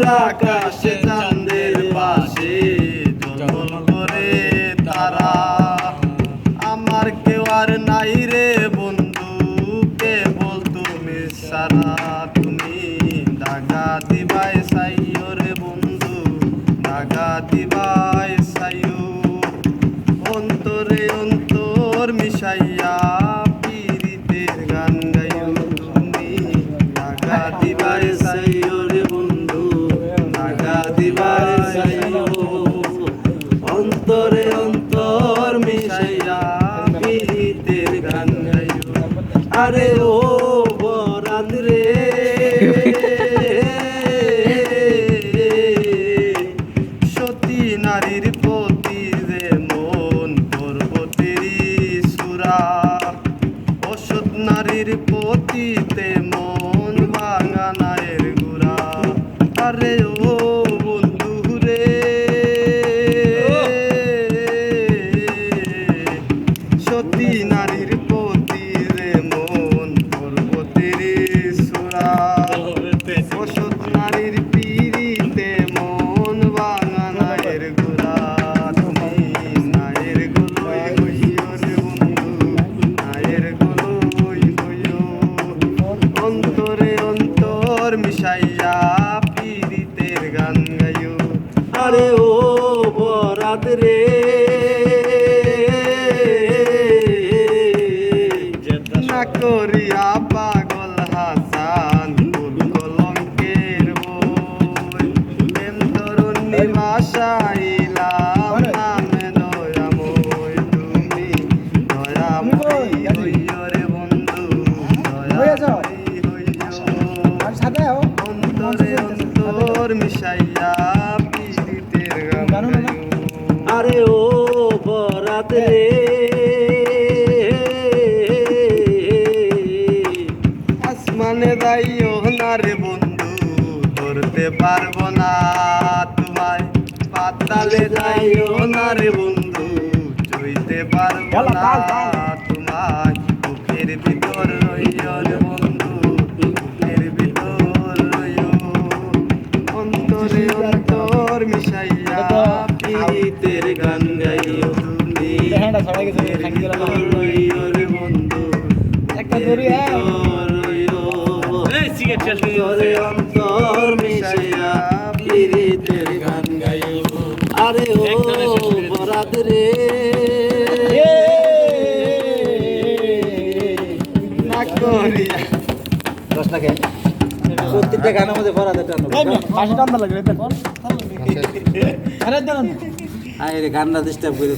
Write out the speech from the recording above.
আকাশে চাঁদের পাশে জল করে তারা। আমার কেউ আর নাই রে বন্ধু, কেবল তুমি সারা। তুমি দাগা দিবাই সাইও রে বন্ধু, দাগা দিবাই সাইও। অন্তরে অন্তর মিশাইয়া পীড়িতের গান গাইও। তুমি দাগা দিবাই সাইও রে বন্ধু, দাগা দিবাই সাইও। অন্তরে অন্তর মিশাইয়া পীড়িতের গান গাইও। আরে ও বরাত রে সতী নারীর প্রতি যে মন পর্বতেরই সুরা। অসৎ নারীর পতিতে মন ভাঙা নায়ের গুড়া। আরে ও বন্ধু রে সতী নারীর প্রতি রে মন পর্বতেরই সুরা। অসৎ নারীর পিড়িতে মন ভাঙা নায়ের গুড়া। তুমি নায়ের গুলোই হইও রে বন্ধু, নায়ের গুলোই হইও। অন্তরে অন্তর মিশাইয়া পীড়িতের গান গাইও। আরে ও বরাত রে না করিয়া পাগল হাসান ফুল কলঙ্কের বই। প্রেম তরুণীর ভাষাইলাম নামে দয়াময়। তুমি দয়াময় হইও রে বন্ধু, দয়াময় হইও। অন্তরে অন্তর মিশাইয়া পীড়িতের গান গাইও। আরে ও বরাত রে আসমানে যাইও না রে বন্ধু, ধরতে পারবো না তোমায়। পাতালে যাইও না রে বন্ধু, চইতে পারবো না তোমায়। বুকের ভিতর রইও রে বন্ধু, বুকের ভিতর রইও। অন্তরে অন্তর মিশাইয়া পীড়িতের গান গাইও। তুমি বুকের ভিতর রইও রে বন্ধু, বুকের ভিতর রইও। অন্তরে অন্তর মিশাইয়া পীড়িতের গান গাইও। আরে ও বরাত রে না করিয়া 10 টাকা প্রত্যেকটা গানের মধ্যে বরাতে টানো। পাশে টান লাগবে। আরে দেন আরে গানটা ডিস্টার্ব করে